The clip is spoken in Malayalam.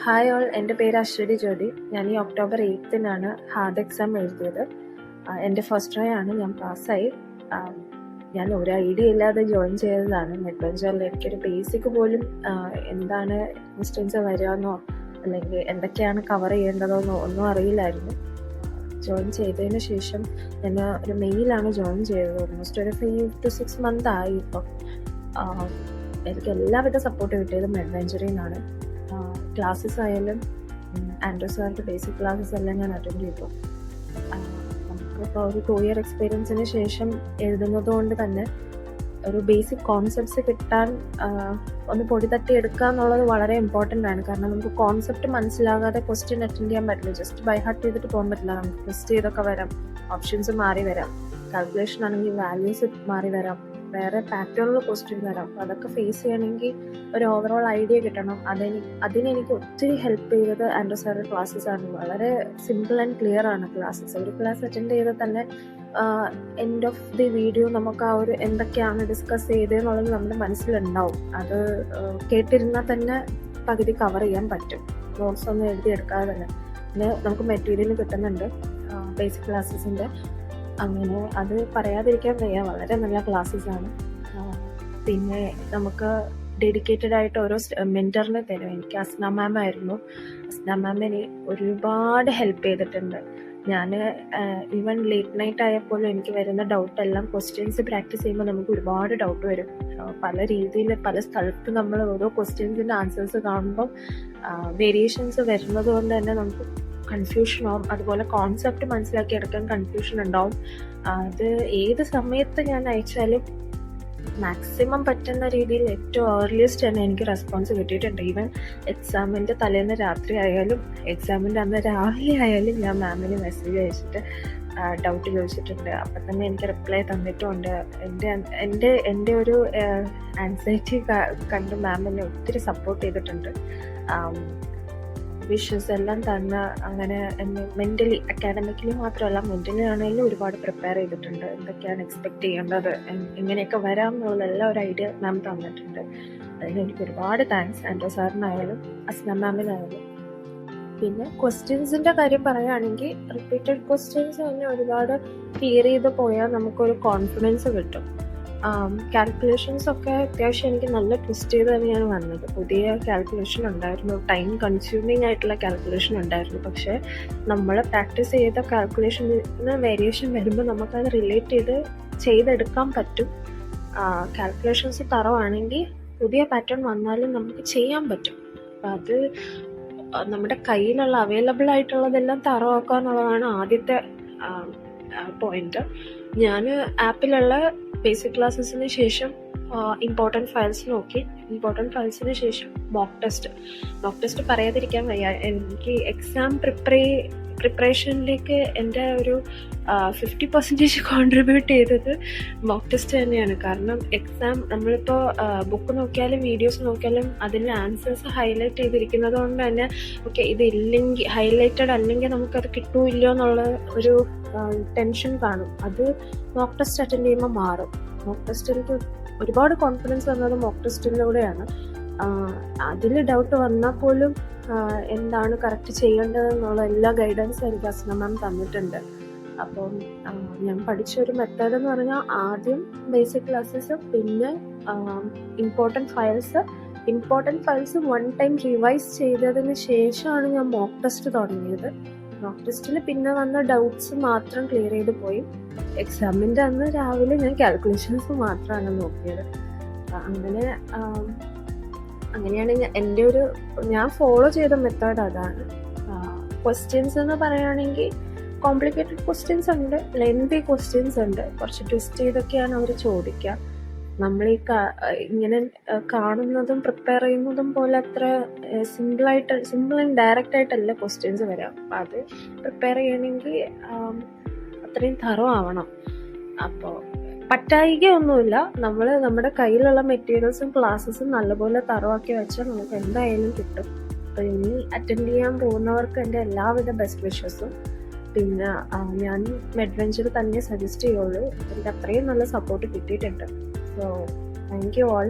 ഹായ് ഓൾ, എൻ്റെ പേര് അശ്വതി ജ്യോതി. ഞാൻ ഈ ഒക്ടോബർ 8-നാണ് ഹാർഡ് എക്സാം എഴുതിയത്. എൻ്റെ ഫസ്റ്റ് ട്രൈ ആണ്, ഞാൻ പാസ്സായി. ഞാൻ ഒരു ഐഡിയ ഇല്ലാതെ ജോയിൻ ചെയ്തതാണ് മെഡ്വെഞ്ചറിൽ. എനിക്കൊരു ബേസിക് പോലും എന്താണ് ക്വസ്റ്റ്യൻസ് വരികയെന്നോ അല്ലെങ്കിൽ എന്തൊക്കെയാണ് കവർ ചെയ്യേണ്ടതെന്നോ ഒന്നും അറിയില്ലായിരുന്നു. ജോയിൻ ചെയ്തതിന് ശേഷം ഞാൻ ഒരു മെയിലാണ് ജോയിൻ ചെയ്തത്. ഓൾമോസ്റ്റ് ഒരു 5 to 6 months ആയി ഇപ്പം. എനിക്ക് എല്ലാവിധ സപ്പോർട്ട് കിട്ടിയത് മെഡ്വെഞ്ചറിൽ നിന്നാണ്. ക്ലാസ്സസ് ആയാലും ആൻഡ്രൂ സാറിൻ്റെ ബേസിക് ക്ലാസ്സസ് എല്ലാം ഞാൻ അറ്റൻഡ് ചെയ്തു. നമുക്കിപ്പോൾ ഒരു 2 year എക്സ്പീരിയൻസിന് ശേഷം എഴുതുന്നത് കൊണ്ട് തന്നെ ഒരു ബേസിക് കോൺസെപ്റ്റ്സ് കിട്ടാൻ ഒന്ന് പൊടി തട്ടി എടുക്കുക എന്നുള്ളത് വളരെ ഇമ്പോർട്ടൻ്റ് ആണ്. കാരണം നമുക്ക് കോൺസെപ്റ്റ് മനസ്സിലാകാതെ ക്വസ്റ്റ്യൻ അറ്റൻഡ് ചെയ്യാൻ പറ്റില്ല. ജസ്റ്റ് ബൈ ഹാർട്ട് ചെയ്തിട്ട് പോകാൻ പറ്റില്ല. നമുക്ക് ടെസ്റ്റ് ചെയ്തൊക്കെ വരാം, ഓപ്ഷൻസ് മാറി വരാം, കാൽക്കുലേഷൻ ആണെങ്കിൽ വാല്യൂസ് മാറി വരാം, വേറെ പാറ്റേണിൽ ക്വസ്റ്റ്യൻ വരാം. അപ്പോൾ അതൊക്കെ ഫേസ് ചെയ്യണമെങ്കിൽ ഒരു ഓവറോൾ ഐഡിയ കിട്ടണം. അതിനെനിക്ക് ഒത്തിരി ഹെൽപ്പ് ചെയ്തത് ആൻഡ്രൂ സാറിൻ്റെ ക്ലാസ്സസ് ആണ്. വളരെ സിമ്പിൾ ആൻഡ് ക്ലിയർ ആണ് ക്ലാസ്സസ്. ഒരു ക്ലാസ് അറ്റൻഡ് ചെയ്താൽ തന്നെ എൻഡ് ഓഫ് ദി വീഡിയോ നമുക്ക് ആ ഒരു എന്തൊക്കെയാണ് ഡിസ്കസ് ചെയ്തതെന്നുള്ളത് നമ്മുടെ മനസ്സിലുണ്ടാവും. അത് കേട്ടിരുന്നാൽ തന്നെ പകുതി കവർ ചെയ്യാൻ പറ്റും, നോട്ട്സ് ഒന്നും എഴുതിയെടുക്കാതെ തന്നെ. പിന്നെ നമുക്ക് മെറ്റീരിയൽ കിട്ടുന്നുണ്ട് ബേസിക് ക്ലാസ്സസിൻ്റെ. അങ്ങനെ അത് പറയാതിരിക്കാൻ വയ്യ, വളരെ നല്ല ക്ലാസ്സസ് ആണ്. പിന്നെ നമുക്ക് ഡെഡിക്കേറ്റഡ് ആയിട്ട് ഓരോ മെൻറ്ററിനെ തരും. എനിക്ക് അസ്ന മാം ആയിരുന്നു. അസ്ന മാം എന്നെ ഒരുപാട് ഹെൽപ്പ് ചെയ്തിട്ടുണ്ട്. ഞാൻ ഈവൻ ലേറ്റ് നൈറ്റ് ആയപ്പോഴും എനിക്ക് വരുന്ന ഡൗട്ടെല്ലാം ക്വസ്റ്റ്യൻസ് പ്രാക്ടീസ് ചെയ്യുമ്പോൾ നമുക്ക് ഒരുപാട് ഡൗട്ട് വരും. പല രീതിയിൽ പല സ്ഥലത്ത് നമ്മൾ ഓരോ ക്വസ്റ്റ്യൻസിൻ്റെ ആൻസേഴ്സ് കാണുമ്പോൾ വേരിയേഷൻസ് വരുന്നത് കൊണ്ട് തന്നെ നമുക്ക് കൺഫ്യൂഷൻ ആവും. അതുപോലെ കോൺസെപ്റ്റ് മനസ്സിലാക്കി എടുക്കാൻ കൺഫ്യൂഷൻ ഉണ്ടാവും. അത് ഏത് സമയത്ത് ഞാൻ അയച്ചാലും മാക്സിമം പറ്റുന്ന രീതിയിൽ ഏറ്റവും ഏർലിയസ്റ്റ് തന്നെ എനിക്ക് റെസ്പോൺസ് കിട്ടിയിട്ടുണ്ട്. ഈവൻ എക്സാമിൻ്റെ തലേന്ന് രാത്രി ആയാലും എക്സാമിൻ്റെ അന്ന് രാവിലെ ആയാലും ഞാൻ മാമിന് മെസ്സേജ് അയച്ചിട്ട് ഡൗട്ട് ചോദിച്ചിട്ടുണ്ട്. അപ്പം തന്നെ എനിക്ക് റിപ്ലൈ തന്നിട്ടുമുണ്ട്. എൻ്റെ ഒരു ആൻസൈറ്റി കണ്ട് മാം എന്നെ ഒത്തിരി സപ്പോർട്ട് ചെയ്തിട്ടുണ്ട്. വിഷസ് എല്ലാം തന്നെ അങ്ങനെ എന്നെ മെൻ്റലി, അക്കാഡമിക്കലി മാത്രമല്ല മെൻ്റലി ആണെങ്കിലും ഒരുപാട് പ്രിപ്പയർ ചെയ്തിട്ടുണ്ട്. എന്തൊക്കെയാണ് എക്സ്പെക്റ്റ് ചെയ്യേണ്ടത്, എങ്ങനെയൊക്കെ വരാം എന്നുള്ളതെല്ലാം ഒരു ഐഡിയ മാം തന്നിട്ടുണ്ട്. അതിന് എനിക്ക് ഒരുപാട് താങ്ക്സ് ആൻഡ്രൂ സാറിനായാലും അസ്ന മാമിനായാലും. പിന്നെ ക്വസ്റ്റ്യൻസിൻ്റെ കാര്യം പറയുകയാണെങ്കിൽ റിപ്പീറ്റഡ് ക്വസ്റ്റ്യൻസ് തന്നെ ഒരുപാട് ക്ലിയർ ചെയ്ത് പോയാൽ നമുക്കൊരു കോൺഫിഡൻസ് കിട്ടും. കാൽക്കുലേഷൻസ് ഒക്കെ അത്യാവശ്യം എനിക്ക് നല്ല ട്വിസ്റ്റ് ചെയ്ത് തന്നെയാണ് വന്നത്. പുതിയ കാൽക്കുലേഷൻ ഉണ്ടായിരുന്നു, ടൈം കൺസ്യൂമിങ് ആയിട്ടുള്ള കാൽക്കുലേഷൻ ഉണ്ടായിരുന്നു. പക്ഷേ നമ്മൾ പ്രാക്ടീസ് ചെയ്ത കാൽക്കുലേഷന് വേരിയേഷൻ വരുമ്പോൾ നമുക്കത് റിലേറ്റ് ചെയ്തെടുക്കാൻ പറ്റും. കാൽക്കുലേഷൻസ് തറവാണെങ്കിൽ പുതിയ പാറ്റേൺ വന്നാലും നമുക്ക് ചെയ്യാൻ പറ്റും. അപ്പം അത് നമ്മുടെ കയ്യിലുള്ള അവൈലബിൾ ആയിട്ടുള്ളതെല്ലാം തറവാക്കുക എന്നുള്ളതാണ് ആദ്യത്തെ പോയിന്റ്. ഞാൻ ആപ്പിലുള്ള ബേസിക് ക്ലാസ്സസിന് ശേഷം ഇമ്പോർട്ടൻറ്റ് ഫയൽസ് നോക്കി. ഇമ്പോർട്ടൻറ്റ് ഫയൽസിന് ശേഷം മോക്ക് ടെസ്റ്റ് പറയാതിരിക്കാൻ വയ്യ. എനിക്ക് എക്സാം പ്രിപ്പറേഷനിലേക്ക് എൻ്റെ ഒരു 50% കോൺട്രിബ്യൂട്ട് ചെയ്തത് മോക്ക് ടെസ്റ്റ് തന്നെയാണ്. കാരണം എക്സാം നമ്മളിപ്പോൾ ബുക്ക് നോക്കിയാലും വീഡിയോസ് നോക്കിയാലും അതിൻ്റെ ആൻസേഴ്സ് ഹൈലൈറ്റ് ചെയ്തിരിക്കുന്നത് കൊണ്ട് തന്നെ ഓക്കെ ഇതില്ലെങ്കിൽ, ഹൈലൈറ്റഡ് അല്ലെങ്കിൽ നമുക്കത് കിട്ടുമല്ലോ എന്നുള്ള ഒരു ടെൻഷൻ കാണും. അത് മോക്ക് ടെസ്റ്റ് അറ്റൻഡ് ചെയ്യുമ്പോൾ മാറും. മോക്ക് ടെസ്റ്റ് എനിക്ക് ഒരുപാട് കോൺഫിഡൻസ് വന്നത് മോക്ക് ടെസ്റ്റിലൂടെയാണ്. അതിൽ ഡൗട്ട് വന്നാൽ പോലും എന്താണ് കറക്റ്റ് ചെയ്യേണ്ടതെന്നുള്ള എല്ലാ ഗൈഡൻസും എനിക്ക് അസ്ന മാം തന്നിട്ടുണ്ട്. അപ്പം ഞാൻ പഠിച്ചൊരു മെത്തേഡ് എന്ന് പറഞ്ഞാൽ ആദ്യം ബേസിക് ക്ലാസ്സസ്, പിന്നെ ഇമ്പോർട്ടൻറ്റ് ഫയൽസ് 1 time റിവൈസ് ചെയ്തതിന് ശേഷമാണ് ഞാൻ മോക്ക് ടെസ്റ്റ് തുടങ്ങിയത്. മോക്ക് ടെസ്റ്റിൽ പിന്നെ വന്ന ഡൗട്ട്സ് മാത്രം ക്ലിയർ ചെയ്ത് പോയി. എക്സാമിൻ്റെ അന്ന് രാവിലെ ഞാൻ കാൽക്കുലേഷൻസ് മാത്രമാണ് നോക്കിയത്. അങ്ങനെയാണ് ഞാൻ ഫോളോ ചെയ്ത മെത്തേഡ് അതാണ്. ക്വസ്റ്റ്യൻസ് എന്ന് പറയുകയാണെങ്കിൽ കോംപ്ലിക്കേറ്റഡ് ക്വസ്റ്റ്യൻസ് ഉണ്ട്, ലെങ്തി ക്വസ്റ്റ്യൻസ് ഉണ്ട്. കുറച്ച് ട്വിസ്റ്റ് ചെയ്തൊക്കെയാണ് അവർ ചോദിക്കുക. നമ്മൾ ഇങ്ങനെ കാണുന്നതും പ്രിപ്പയർ ചെയ്യുന്നതും പോലെ അത്ര സിമ്പിൾ ആൻഡ് ഡയറക്റ്റ് ആയിട്ടല്ല ക്വസ്റ്റ്യൻസ് വരാം. അപ്പം അത് പ്രിപ്പയർ ചെയ്യണമെങ്കിൽ അത്രയും തറവാവണം. അപ്പോൾ പറ്റായികയൊന്നുമില്ല. നമ്മൾ നമ്മുടെ കയ്യിലുള്ള മെറ്റീരിയൽസും ക്ലാസ്സസും നല്ലപോലെ തറവാക്കി വെച്ചാൽ നമുക്ക് എന്തായാലും കിട്ടും. അപ്പോൾ ഇനി അറ്റൻഡ് ചെയ്യാൻ പോകുന്നവർക്ക് എൻ്റെ എല്ലാവിധ ബെസ്റ്റ് വിഷസും. പിന്നെ ഞാൻ മെഡ്വെഞ്ചർ തന്നെ സജസ്റ്റ് ചെയ്യുള്ളൂ. എനിക്ക് അത്രയും നല്ല സപ്പോർട്ട് കിട്ടിയിട്ടുണ്ട്. So thank you all.